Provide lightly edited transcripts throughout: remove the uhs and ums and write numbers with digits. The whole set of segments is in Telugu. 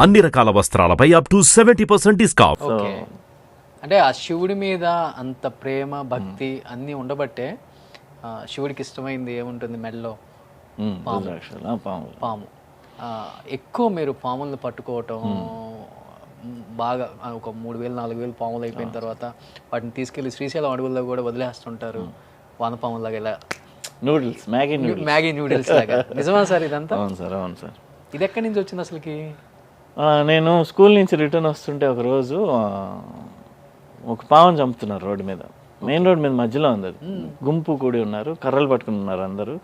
అన్ని రకాల వస్త్రాలపై అప్ టు 70% డిస్కౌంట్. ఓకే, అంటే ఆ శివుడి మీద అంత ప్రేమ భక్తి అన్నీ ఉండబట్టే శివుడికి ఇష్టమైంది ఏముంటుంది మెడలో? పాము. ఎక్కువ మీరు పాములను పట్టుకోవటం బాగా ఒక 3,000-4,000 పాములు అయిపోయిన తర్వాత వాటిని తీసుకెళ్లి శ్రీశైలం అడవుల్లో కూడా వదిలేస్తుంటారు వానపాములాగా, ఇలా నూడిల్స్, మ్యాగీ నూడిల్స్ లాగా. నిజమా సార్ ఇదంతా? అవును సార్, అవును సార్. ఇది ఎక్కడి నుంచి వచ్చింది అసలుకి? నేను స్కూల్ నుంచి రిటర్న్ వస్తుంటే ఒకరోజు ఒక పావును చంపుతున్నారు రోడ్డు మీద, మెయిన్ రోడ్ మీద మధ్యలో ఉంది అది. గుంపు కూడి ఉన్నారు, కర్రలు పట్టుకుని ఉన్నారు అందరూ.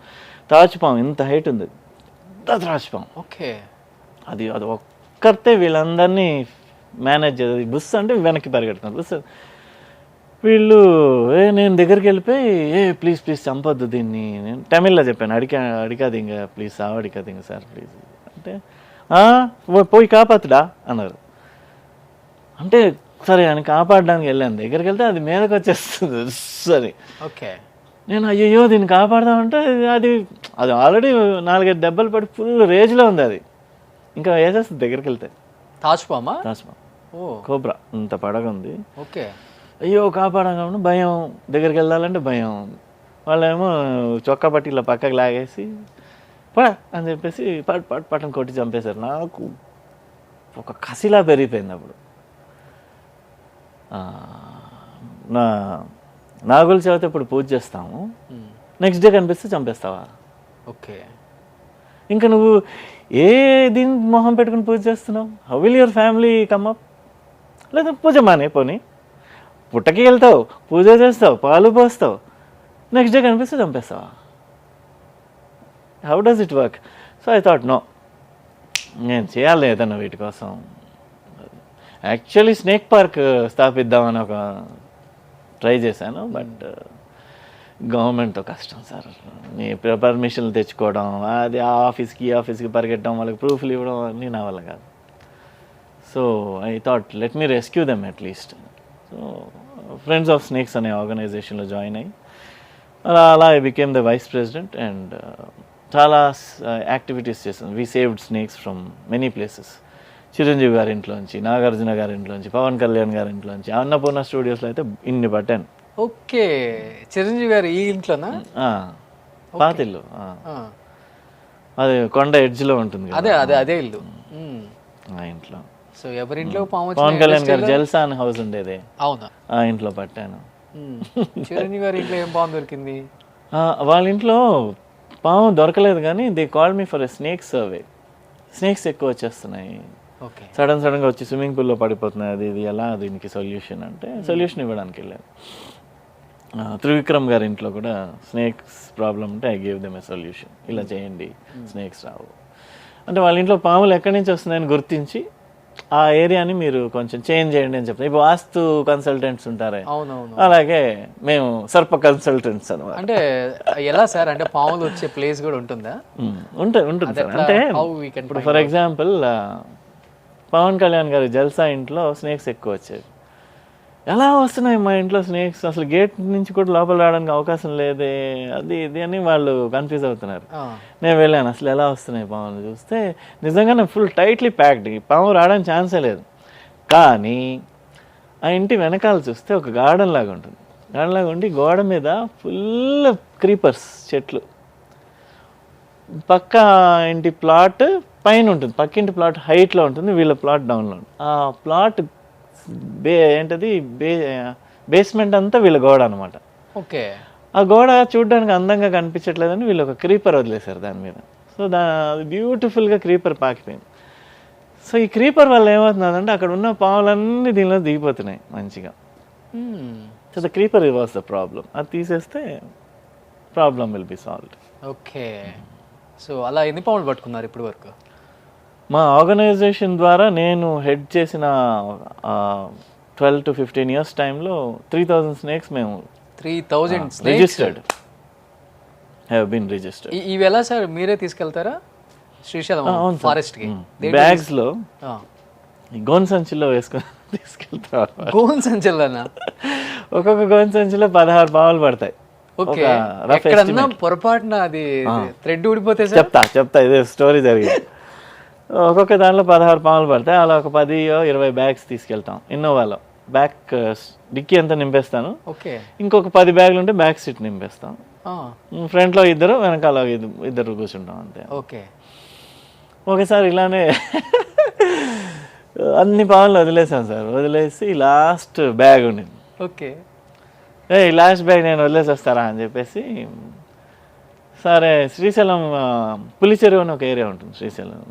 తాచుపాము, ఇంత హైట్ ఉంది, తాచుపాము. ఓకే, అది ఒక్కరితే వీళ్ళందరినీ మేనేజ్ చేయాలి. బుస్ అంటే వెనక్కి పరిగెడుతున్నారు. బుస్ వీళ్ళు నేను దగ్గరికి వెళ్ళిపోయి ప్లీజ్ చంపొద్దు దీన్ని, నేను తమిళ్లో చెప్పాను. అడికాదింగ ప్లీజ్, అడికాదింగ సార్ ప్లీజ్ అంటే పోయి కాపాతుడా అన్నారు. అంటే సరే అని కాపాడడానికి వెళ్ళాను. దగ్గరికి వెళ్తే అది మీదకి వచ్చేస్తుంది. సరే ఓకే, నేను అయ్యో దీన్ని కాపాడదామంటే అది ఆల్రెడీ 4-5 దెబ్బలు పడి ఫుల్ రేజ్లో ఉంది. అది ఇంకా వేసేస్తుంది దగ్గరికి వెళ్తే. తాచుపామా? కోబ్రా, ఇంత పడగ ఉంది. ఓకే, అయ్యో కాపాడగా భయం, దగ్గరికి వెళ్ళాలంటే భయం. వాళ్ళేమో చొక్కా పట్టి ఇలా పక్కకి లాగేసి పడ అని చెప్పేసి పట్టని కొట్టి చంపేశారు. నాకు ఒక కసిలా పెరిగిపోయింది అప్పుడు. నాగుల చవితి ఇప్పుడు పూజ చేస్తాము, నెక్స్ట్ డే కనిపిస్తే చంపేస్తావా? ఓకే, ఇంకా నువ్వు దీని మొహం పెట్టుకుని పూజ చేస్తున్నావు? How will your family come up? లేదా పూజ మానే పోనీ, పుట్టకి వెళ్తావు, పూజ చేస్తావు, పాలు పోస్తావు, నెక్స్ట్ డే కనిపిస్తే చంపేస్తావా? How does it work? So I thought no, నేను చేయాలి ఏదన్నా వీటి కోసం. యాక్చువల్లీ స్నేక్ పార్క్ స్థాపిద్దామని ఒక ట్రై చేశాను, బట్ గవర్నమెంట్తో కష్టం సార్. నీ పర్మిషన్లు తెచ్చుకోవడం, అది ఆ ఆఫీస్కి పరిగెట్టడం, వాళ్ళకి ప్రూఫ్లు ఇవ్వడం అన్నీ నా వల్ల కాదు. So I thought let me rescue them at least. So friends of snakes అనే ఆర్గనైజేషన్లో జాయిన్ అయ్యి అలా I became the vice president and చాలా యాక్టివిటీస్ చేశాను. We saved snakes from many places. Chiranjeevi గారి ఇంట్లోంచి, నాగార్జున గారి ఇంట్లోంచి, పవన్ కళ్యాణ్ గారి ఇంట్లోంచి, అన్నపూర్ణ స్టూడియోస్లో అయితే ఇన్ని పట్టాను. ఓకే, చిరంజీవి గారు ఈ ఇంట్లోనా? పాతిల్లు, అది కొండ ఎడ్జ్లో ఉంటుంది. అదే ఇల్లు ఆ ఇంట్లో. సో ఎవరింట్లో పవన్ కళ్యాణ్ గారు జల్సా అని హౌస్ ఉండేది, అవునా, ఆ ఇంట్లో పట్టాను. చిరంజీవి గారి ఇంట్లో ఏం పాము దొరికింది? వాళ్ళ ఇంట్లో పాము దొరకలేదు, కానీ they called me for a snake survey. Snakes ఎక్కువ వచ్చేస్తున్నాయి, సడన్గా వచ్చి స్విమ్మింగ్ పూల్లో పడిపోతున్నాయి, అది ఎలా దీనికి సొల్యూషన్ అంటే సొల్యూషన్ ఇవ్వడానికి వెళ్ళాను. త్రివిక్రమ్ గారి ఇంట్లో కూడా స్నేక్స్ ప్రాబ్లం ఉంటే I gave them a solution, ఇలా చేయండి స్నేక్స్ రావు అంటే. వాళ్ళ ఇంట్లో పాములు ఎక్కడి నుంచి వస్తున్నాయని గుర్తించి ఆ ఏరియాని మీరు కొంచెం చేంజ్ చేయండి అని చెప్తారు. ఇప్పుడు వాస్తు కన్సల్టెంట్స్ ఉంటారే, అలాగే మేము సర్ప కన్సల్టెంట్స్ అనమాట. అంటే ఎలా సార్, అంటే పాములు వచ్చే ప్లేస్ కూడా ఉంటుందా? ఉంటుంది సార్. అంటే ఇప్పుడు ఫర్ ఎగ్జాంపుల్ పవన్ కళ్యాణ్ గారి జల్సా ఇంట్లో స్నేక్స్ ఎక్కువ వచ్చేవి. ఎలా వస్తున్నాయి మా ఇంట్లో స్నేక్స్, అసలు గేట్ నుంచి కూడా లోపల రావడానికి అవకాశం లేదే, అది ఇది అని వాళ్ళు కన్ఫ్యూజ్ అవుతున్నారు. నేను వెళ్ళాను, అసలు ఎలా వస్తున్నాయి పాములు చూస్తే నిజంగానే ఫుల్ టైట్లీ ప్యాక్డ్, పాము రావడానికి ఛాన్సే లేదు. కానీ ఆ ఇంటి వెనకాల చూస్తే ఒక గార్డెన్ లాగా ఉంటుంది. గార్డెన్ లాగా ఉండి గోడ మీద ఫుల్ క్రీపర్స్ చెట్లు, పక్క ఇంటి ప్లాట్ పైన ఉంటుంది, పక్కింటి ప్లాట్ హైట్లో ఉంటుంది, వీళ్ళ ప్లాట్ డౌన్లో ఉంటుంది. ఆ ప్లాట్ బేస్మెంట్ అంతా వీళ్ళ గోడ అనమాట. ఓకే, ఆ గోడ చూడడానికి అందంగా కనిపించట్లేదని వీళ్ళు ఒక క్రీపర్ వదిలేశారు దాని మీద. సో బ్యూటిఫుల్గా క్రీపర్ పాకిపోయింది. సో ఈ క్రీపర్ వల్ల ఏమవుతుందంటే అక్కడ ఉన్న పాములన్నీ దీనిలో దిగిపోతున్నాయి మంచిగా. So the creeper was the problem. అది తీసేస్తే problem will be solved. Okay, so అలా ఎన్ని పాములు పట్టుకున్నారు ఇప్పటి వరకు? మా ఆర్గనైజేషన్ ద్వారా నేను హెడ్ చేసిన 12 to 15 years టైంలో 3,000 స్నేక్స్ మేము 3,000 రిజిస్టర్డ్ హ్యావ్ బీన్ రిజిస్టర్డ్. ఇవి ఎలా సార్ మీరే తీసుకెళ్తారా శ్రీశైలం ఫారెస్ట్ కి? బ్యాగ్స్ లో గోన్ సంచిలో వేసుకొని తీసుకెళ్తారు. గోన్ సంచిలోనా? ఒక్కొక్క గోన్ సంచిలో 16 పాములు పడతాయి. ఓకే, ఎక్కడన్నా పొరపాటున అది థ్రెడ్ ఊడిపోతే చెప్తా ఇదే స్టోరీ జరిగింది. ఒక్కొక్క దాంట్లో 16 పాములు పడతాయి. అలా ఒక 10-20 బ్యాగ్స్ తీసుకెళ్తాం ఇన్నోవాలో. బ్యాక్ డిక్కీ అంతా నింపేస్తాను. ఓకే. ఇంకొక 10 బ్యాగులు ఉంటే బ్యాక్ సీట్ నింపేస్తాం. ఫ్రంట్లో ఇద్దరు, వెనకాల ఇద్దరు కూర్చుంటాం అంతే. ఓకే. ఒకసారి ఇలానే అన్ని పాములు వదిలేసాను సార్. వదిలేసి లాస్ట్ బ్యాగ్ ఉండింది. ఓకే. లాస్ట్ బ్యాగ్ నేను వదిలేసి వస్తారా అని చెప్పేసి, సరే శ్రీశైలం పులిచెరువు అని ఒక ఏరియా ఉంటుంది శ్రీశైలం.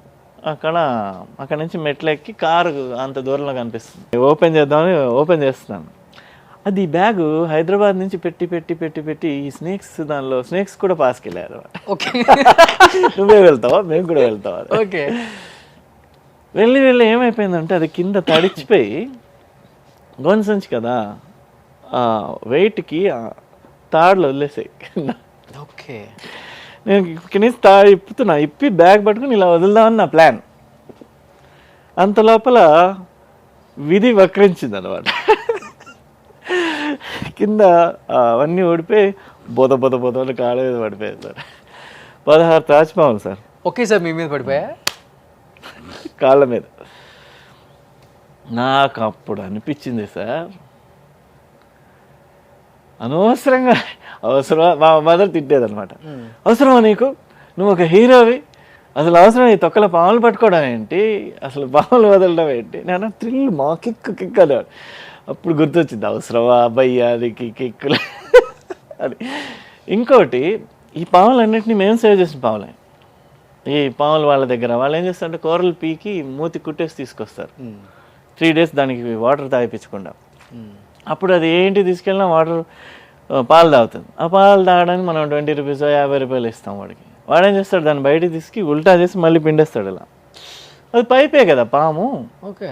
అక్కడ నుంచి మెట్లు ఎక్కి కారు అంత దూరంలో కనిపిస్తుంది. ఓపెన్ చేద్దామని ఓపెన్ చేస్తున్నాను. అది బ్యాగు హైదరాబాద్ నుంచి పెట్టి పెట్టి పెట్టి పెట్టి ఈ దానిలో స్నేక్స్ కూడా పాస్కెళ్ళారు. ఓకే. నువ్వే వెళ్తావా, మేము కూడా వెళ్తావా. ఓకే. వెళ్ళి ఏమైపోయిందంటే అది కింద తడిచిపోయి గొంసంచి కదా వెయిట్కి తాడులు వదిలేసాయి. ఓకే. నేను కింద ఇప్పుతున్నా, ఇప్పి బ్యాగ్ పట్టుకుని ఇలా వదులుదామని నా ప్లాన్. అంత లోపల విధి వక్రించింది అనమాట. కింద అవన్నీ ఓడిపోయి బొద కాళ్ళ మీద పడిపోయాయి సార్. 16 తాజ్పాములు సార్. ఓకే సార్, మీ మీద పడిపోయా కాళ్ళ మీద. నాకు అప్పుడు అనిపించింది సార్, అనవసరంగా అవసరమా, మా మదర్ తిట్టేదనమాట, అవసరమా నీకు, నువ్వు ఒక హీరోవి, అసలు అవసరం ఈ తొక్కల పాములు పట్టుకోవడం ఏంటి, అసలు పాములు వదలడం ఏంటి. నేను థ్రిల్ మా కిక్ అనేవాడు. అప్పుడు గుర్తొచ్చింది, అవసరమా అబ్బాయి అది కిక్కులు అది. ఇంకోటి, ఈ పాములన్నింటినీ మేము సేవ్ చేసిన పాములే. ఈ పాములు వాళ్ళ దగ్గర వాళ్ళు ఏం చేస్తారంటే కూరలు పీకి మూతి కుట్టేసి తీసుకొస్తారు. 3 days దానికి వాటర్ తాగిపించకుండా. అప్పుడు అది ఏంటి తీసుకెళ్ళినా వాటర్ పాలు తాగుతుంది. ఆ పాలు తాగడానికి మనం 20 రూపీస్ 50 రూపాయలు ఇస్తాం వాడికి. వాడు ఏం చేస్తాడు, దాన్ని బయటికి తీసుకు ఉల్టా చేసి మళ్ళీ పిండేస్తాడు ఇలా. అది పైపే కదా పాము. ఓకే.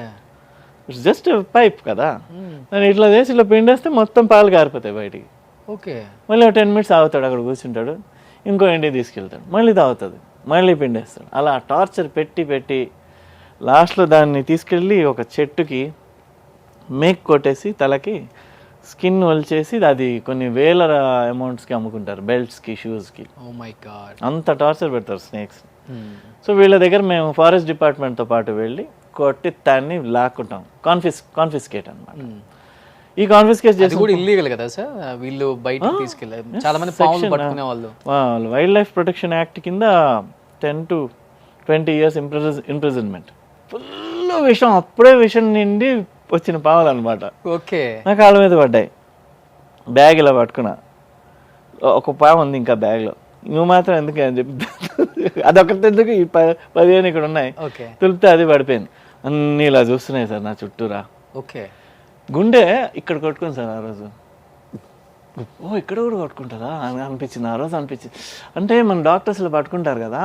ఇట్స్ జస్ట్ పైప్ కదా. దాన్ని ఇట్లా చేసి ఇట్లా పిండేస్తే మొత్తం పాలు కారిపోతాయి బయటికి. ఓకే. మళ్ళీ 10 minutes ఆగుతాడు, అక్కడ కూర్చుంటాడు, ఇంకో ఇంటికి తీసుకెళ్తాడు, మళ్ళీ తాగుతుంది, మళ్ళీ పిండేస్తాడు. అలా టార్చర్ పెట్టి పెట్టి లాస్ట్లో దాన్ని తీసుకెళ్ళి ఒక చెట్టుకి మేక్ కొట్టేసి తలకి స్కిన్ వలిచేసి అది కొన్ని వేల అమౌంట్స్కి అమ్ముకుంటారు, బెల్ట్స్కి, షూస్కి. ఓ మై గాడ్, అంత టార్చర్ పెడతారు స్నేక్స్. సో వీళ్ళ దగ్గర మేము ఫారెస్ట్ డిపార్ట్మెంట్తో పాటు వెళ్ళి కొట్టి దాన్ని లాక్కుంటాం. కాన్ఫిస్కేట్ అనమాట. ఈ కాన్ఫిస్కేట్ చేసి కూడా ఇల్లీగల్ కదా సార్, వీళ్ళు బయట తీసుకెళ్ళారు. చాలా మంది పాములు పట్టుకునే వాళ్ళు. వైల్డ్ లైఫ్ ప్రొటెక్షన్ యాక్ట్ కింద 10 to 20 years ఇంప్రిజన్మెంట్. ఫుల్ విషం, అప్పుడే విషం నిండి వచ్చిన పాములు అనమాట. ఓకే. నా కాళ్ళ మీద పడ్డాయి. బ్యాగ్ ఇలా పట్టుకున్నా, ఒక పాము ఉంది ఇంకా బ్యాగ్లో, నువ్వు మాత్రం ఎందుకు అని చెప్పి అదొకటి ఎందుకు, ఈ 15 ఇక్కడ ఉన్నాయి, తులిపితే అది పడిపోయింది. అన్నీ ఇలా చూస్తున్నాయి సార్ నా చుట్టూరా. ఓకే. గుండె ఇక్కడ కొట్టుకుంది సార్ ఆ రోజు. ఓ ఇక్కడ కూడా కొట్టుకుంటారా అని అనిపించింది ఆ రోజు. అనిపించింది అంటే మన డాక్టర్స్లో పట్టుకుంటారు కదా,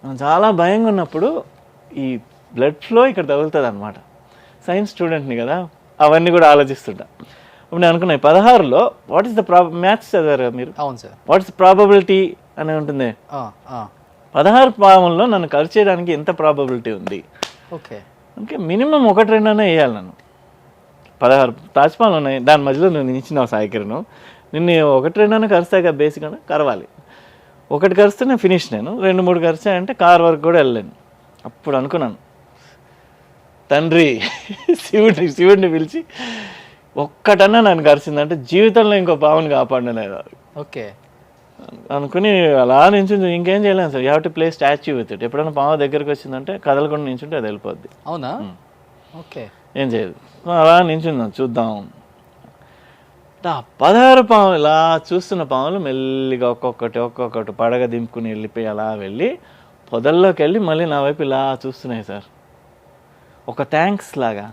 మనం చాలా భయంగా ఉన్నప్పుడు ఈ బ్లడ్ ఫ్లో ఇక్కడ తగులుతుంది అనమాట. సైన్స్ స్టూడెంట్ని కదా, అవన్నీ కూడా ఆలోచిస్తుంటా. ఇప్పుడు నేను అనుకున్నాయి 16లో వాట్ ఈస్ ద మ్యాథ్స్ చదివారు మీరు? అవును సార్. వాట్ ఇస్ ప్రాబబిలిటీ అని ఉంటుంది. 16 పాముల్లో నన్ను ఖర్చు చేయడానికి ఎంత ప్రాబబిలిటీ ఉంది? ఓకే. అందుకే మినిమం 1-2 వేయాలి నన్ను. 16 తాజ్పాలు ఉన్నాయి, దాని మధ్యలో నువ్వు ఇచ్చినావు సాయికిరణ్, నిన్ను 1-2 కరుస్తాయి కదా, బేసిక్గా కరవాలి. ఒకటి కరిస్తే నేను ఫినిష్, నేను 2-3 కరిచాయంటే కార్ వరకు కూడా వెళ్ళలేను. అప్పుడు అనుకున్నాను, తండ్రి శివుడిని పిలిచి ఒక్కటన్నా నన్ను కరిచిందంటే జీవితంలో ఇంకో పావుని కాపాడినలేదు. ఓకే. అనుకుని అలా నించుంది, ఇంకేం చేయలేను sir. You have to play statue with it. ఎప్పుడైనా పాము దగ్గరికి వచ్చిందంటే కదలకుండా నించుంటే అది వెళ్ళిపోద్ది. అవునా? ఓకే. ఏం చేయదు, అలా నించుందాం చూద్దాం. 16 పాములు ఇలా చూస్తున్న పాములు మెల్లిగా ఒక్కొక్కటి పడగ దింపుకుని వెళ్ళిపోయి అలా వెళ్ళి పొదల్లోకి వెళ్ళి మళ్ళీ నా వైపు ఇలా చూస్తున్నాయి సార్, ఒక థ్యాంక్స్ లాగా.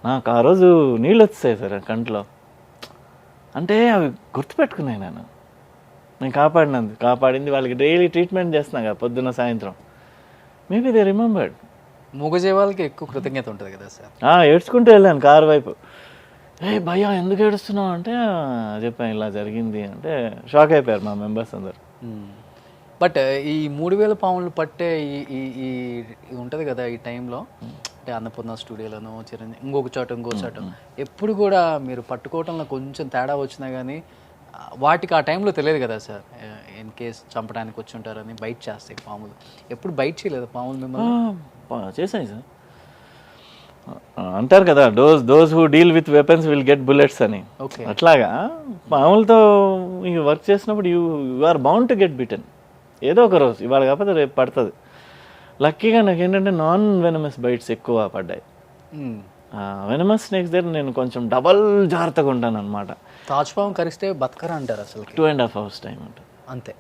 నాకు ఆ రోజు నీళ్ళు వచ్చాయి సార్ కంట్లో. అంటే అవి గుర్తుపెట్టుకున్నాయి నేను కాపాడింది వాళ్ళకి డైలీ ట్రీట్మెంట్ చేస్తున్నా కదా పొద్దున్న సాయంత్రం. Maybe they remembered. మూగజీవాలకి ఎక్కువ కృతజ్ఞత ఉంటుంది కదా సార్. ఏడ్చుకుంటూ వెళ్ళాను కారు వైపు. భయ్యా ఎందుకు ఏడుస్తున్నావు అంటే చెప్పాను ఇలా జరిగింది అంటే షాక్ అయిపోయారు మా మెంబర్స్ అందరు. బట్ ఈ 3000 పాములు పట్టే ఈ ఉంటుంది కదా ఈ టైంలో, అంటే అన్నపూర్ణ స్టూడియోలోనో చిరంజీవి ఇంకో చోట ఎప్పుడు కూడా మీరు పట్టుకోవటంలో కొంచెం తేడా వచ్చినా కానీ వాటికి ఆ టైంలో తెలియదు కదా సార్, ఇన్ కేస్ చంపడానికి వచ్చి ఉంటారని బైట్ చేస్తాయి పాములు. ఎప్పుడు బైట్ చేయలేదు పాములు మిమ్మల్ని? చేసాయి సార్. అంటారు కదా, those who deal with weapons will get bullets అని. ఓకే. అట్లాగా పాములతో వర్క్ చేసినప్పుడు you are bound to get bitten. ఏదో ఒక రోజు, ఇవాళ కాకపోతే రేపు పడుతుంది. లక్కీగా నాకు ఏంటంటే నాన్ వెనమస్ బైట్స్ ఎక్కువ పడ్డాయి. వెనమస్ స్నేక్స్ దగ్గర నేను కొంచెం డబల్ జాగ్రత్తగా ఉంటాను అనమాట. తాజ్పాము కరిస్తే బతకరా అంటారు అసలు. 2.5 hours టైం ఉంటుంది అంతే.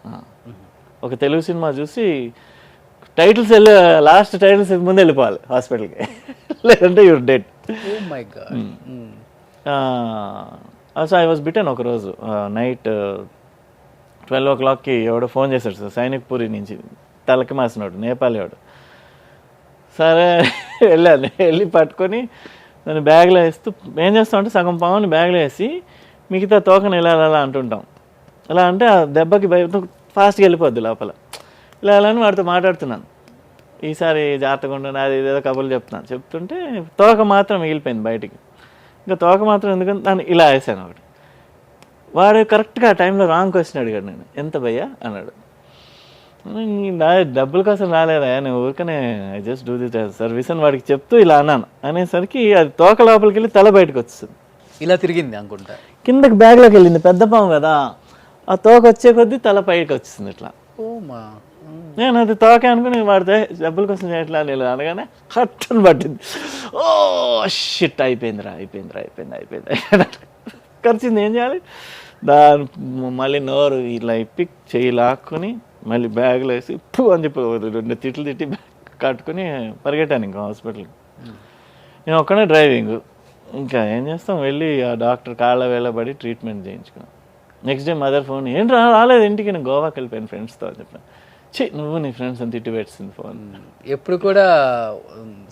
ఒక తెలుగు సినిమా చూసి టైటిల్స్ లాస్ట్ టైటిల్స్ ముందు వెళ్ళిపోవాలి హాస్పిటల్కి, లేదంటే you're dead. Oh my god. So I was bitten ఒకరోజు నైట్ 12 o'clockకి ఎవడో ఫోన్ చేశాడు సార్, సైనిక్ పూరి నుంచి, తలకి మాసినోడు, నేపాలి వాడు. సరే వెళ్ళాను, వెళ్ళి పట్టుకొని దాన్ని బ్యాగ్లో వేస్తూ ఏం చేస్తామంటే సగం పాముని బ్యాగ్లో వేసి మిగతా తోకను ఇలా అలా అంటుంటాం. ఇలా అంటే ఆ దెబ్బకి భయంతో ఫాస్ట్గా వెళ్ళిపోద్ది లోపల. ఇలా అని వాడితో మాట్లాడుతున్నాను, ఈసారి జాగ్రత్తగా ఉండను, అది ఏదో కబుర్లు చెప్తుంటే తోక మాత్రం మిగిలిపోయింది బయటికి. ఇంకా తోక మాత్రం ఎందుకంటే దాన్ని ఇలా వేసాను ఒకటి. వాడు కరెక్ట్గా ఆ టైంలో రాంగ్ క్వశ్చన్ అడిగాడు. నేను ఎంత భయ్యా అన్నాడు. డబ్బుల కోసం రాలేదా, నేను ఊరికనే I just do this service అని వాడికి చెప్తూ ఇలా అన్నాను. అనేసరికి అది తోక లోపలికి వెళ్ళి తల బయటకు వస్తుంది. ఇలా తిరిగింది అనుకుంటా, కిందకి బ్యాగ్లోకి వెళ్ళింది, పెద్ద పాము కదా, ఆ తోక వచ్చే కొద్దీ తల పైకి వచ్చింది ఇట్లా. ఓ మా. నేను అది తోకే అనుకుని వాడితే డబ్బుల కోసం చేయట్లా నేను అనగానే హట్టని పట్టింది. ఓ షిట్, అయిపోయిందిరా. ఖర్చింది, ఏం చేయాలి? దాని మళ్ళీ నోరు ఇలా ఇప్పి చెయ్యి లాక్కుని మళ్ళీ బ్యాగ్లో వేసి అని చెప్పి 2 తిట్లు తిట్టి బ్యాగ్ కట్టుకుని పరిగెట్టాను ఇంకా హాస్పిటల్కి. నేను ఒక్కనే డ్రైవింగ్, ఇంకా ఏం చేస్తాం, వెళ్ళి ఆ డాక్టర్ కాళ్ళ వేళబడి ట్రీట్మెంట్ చేయించుకున్నాను. నెక్స్ట్ డే మదర్ ఫోన్, ఏంటి రాలేదు ఇంటికి, నేను గోవాకి వెళ్ళిపోయాను ఫ్రెండ్స్తో అని చెప్పాను. నువ్వు నీ ఫ్రెండ్స్ అని తిట్టి పెట్టింది ఫోన్. ఎప్పుడు కూడా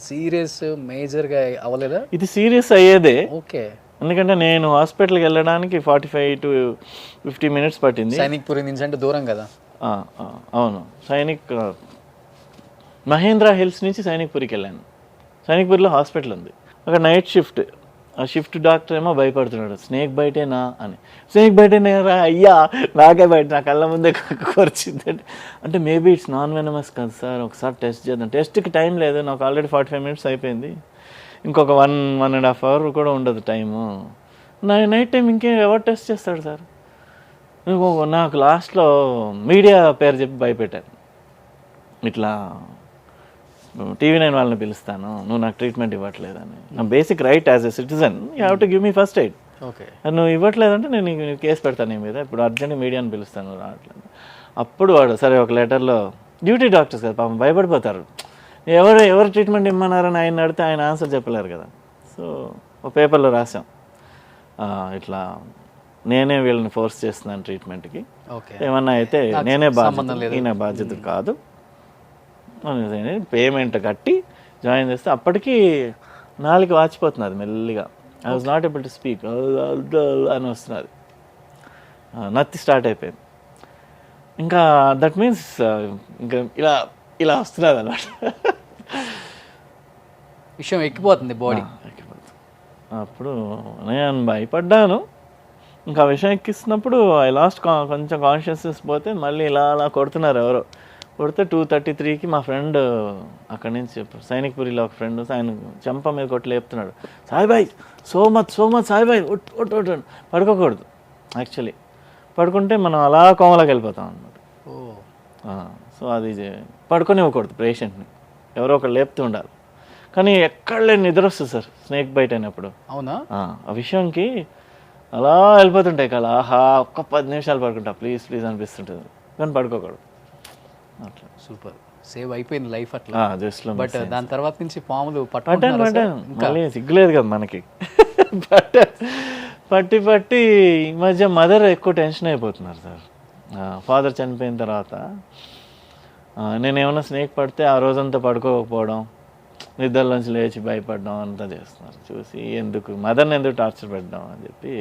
సీరియస్ మేజర్గా అవ్వలేదా? ఇది సీరియస్ అయ్యేదే. ఓకే. ఎందుకంటే నేను హాస్పిటల్కి వెళ్ళడానికి 45 to 50 minutes పట్టింది. సైనిక్ పురి నుంచి అంటే దూరం కదా. అవును, మహేంద్ర హిల్స్ నుంచి సైనిక్ పురికి వెళ్ళాను. సైనిక్ పురిలో హాస్పిటల్ ఉంది, అక్కడ నైట్ షిఫ్ట్. ఆ షిఫ్ట్ డాక్టర్ ఏమో భయపడుతున్నాడు, స్నేక్ బైటేనా అని. స్నేక్ బైటేనా అయ్యా, నాకే బయట, నా కళ్ళ ముందే కొరిచింది అంటే మేబీ ఇట్స్ నాన్ వెనమస్ కదా సార్, ఒకసారి టెస్ట్ చేద్దాం. టెస్ట్కి టైం లేదు, నాకు ఆల్రెడీ 45 minutes అయిపోయింది, ఇంకొక 1.5 hour కూడా ఉండదు టైము. నైట్ టైం ఎవరు టెస్ట్ చేస్తాడు సార్? నాకు లాస్ట్లో మీడియా పేరు చెప్పి భయపెట్టాను, ఇట్లా TV9 వాళ్ళని పిలుస్తాను, నువ్వు నాకు ట్రీట్మెంట్ ఇవ్వట్లేదని. నా basic right as a citizen you have to give me first aid. Okay. నువ్వు ఇవ్వట్లేదంటే నేను కేసు పెడతాను నీ మీద, ఇప్పుడు అర్జెంట్ మీడియాని పిలుస్తాను రావట్లేదు. అప్పుడు వాడు సరే ఒక లెటర్లో, డ్యూటీ డాక్టర్స్ కదా పాపం భయపడిపోతారు, ఎవరు ట్రీట్మెంట్ ఇమ్మన్నారని ఆయన అడిగితే ఆయన ఆన్సర్ చెప్పలేరు కదా. సో ఒక పేపర్లో రాసాం, ఇట్లా నేనే వీళ్ళని ఫోర్స్ చేస్తున్నాను ట్రీట్మెంట్కి, ఏమన్నా అయితే నేనే బాధ్యత, ఈయన బాధ్యత కాదు, పేమెంట్ కట్టి జాయిన్ చేస్తే అప్పటికి నాలుగు వాచిపోతున్నది మెల్లిగా. I was not able to speak అని వస్తున్నది, నత్తి స్టార్ట్ అయిపోయింది. ఇంకా దట్ మీన్స్ ఇంకా ఇలా ఇలా వస్తున్నది అన్నమాట, విషయం ఎక్కిపోతుంది బాడీ. అప్పుడు నేను భయపడ్డాను. ఇంకా విషయం ఎక్కిస్తున్నప్పుడు ఐ లాస్ట్ కొంచెం కాన్షియస్నెస్ పోతే మళ్ళీ ఇలా అలా కొడుతున్నారు ఎవరో. కొడితే 2:33కి మా ఫ్రెండ్ అక్కడి నుంచి సైనిక్ పురిలో ఒక ఫ్రెండ్ ఆయన చెంప మీద కొట్టి లేపుతున్నాడు, సాయిబాయ్ సో మచ్ సాయిబాయ్ ఒట్టు పడుకోకూడదు. యాక్చువల్లీ పడుకుంటే మనం అలా కోమలోకి వెళ్ళిపోతాం అన్నమాట. సో అది పడుకొని ఇవ్వకూడదు పేషెంట్ని, ఎవరో ఒకరు లేపుతూ ఉండాలి. కానీ ఎక్కడ లేని నిద్ర వస్తుంది సార్ స్నేక్ బైట్ అయినప్పుడు. అవునా? ఆ విషయంకి అలా వెళ్ళిపోతుంటాయి కదా, ఆహా ఒక్క 10 నిమిషాలు పడుకుంటా ప్లీజ్ అనిపిస్తుంటుంది, కానీ పడుకోకూడదు. అట్లా సూపర్, సేవ్ అయిపోయింది లైఫ్ అట్లా. జస్ట్లో బట్ దాని తర్వాత నుంచి పాములు మళ్ళీ సిగ్గులేదు కదా మనకి. పట్టి ఈ మధ్య మదర్ ఎక్కువ టెన్షన్ అయిపోతున్నారు సార్. ఫాదర్ చనిపోయిన తర్వాత నేను ఏమైనా స్నేక్ పడితే ఆ రోజంతా పడుకోకపోవడం, నిద్రలోంచి లేచి భయపడడం అంతా చేస్తున్నారు. చూసి మదర్ని ఎందుకు టార్చర్ పెట్టడం అని చెప్పి.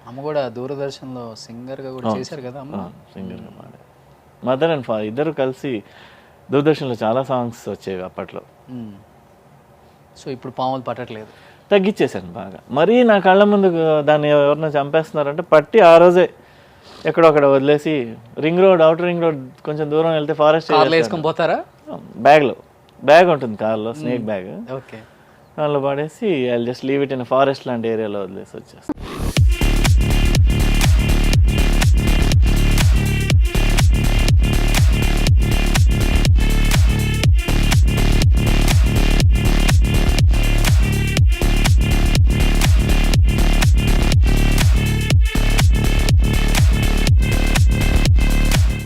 అమ్మ కూడా దూరదర్శన్లో సింగర్గా కూడా చేశారు కదా, సింగర్గా పాడారు. మదర్ అండ్ ఫాదర్ ఇద్దరు కలిసి దూరదర్శన్లో చాలా సాంగ్స్ వచ్చేవి అప్పట్లో. సో ఇప్పుడు పాములు పట్టట్లేదు, తగ్గించేశాను బాగా. మరీ నా కళ్ళ ముందు దాన్ని ఎవరినో చంపేస్తున్నారంటే పట్టి ఆ రోజే ఎక్కడో అక్కడ వదిలేసి ring road, outer ring road కొంచెం దూరం వెళ్తే ఫారెస్ట్ కార్లో వేసుకొని పోతారా? బ్యాగ్ ఉంటుంది కార్లో, స్నేక్ బ్యాగ్, ఓకే. దానిలో పడేసి I just leave it in forest లాంటి ఏరియాలో వదిలేసి వచ్చేస్తాను.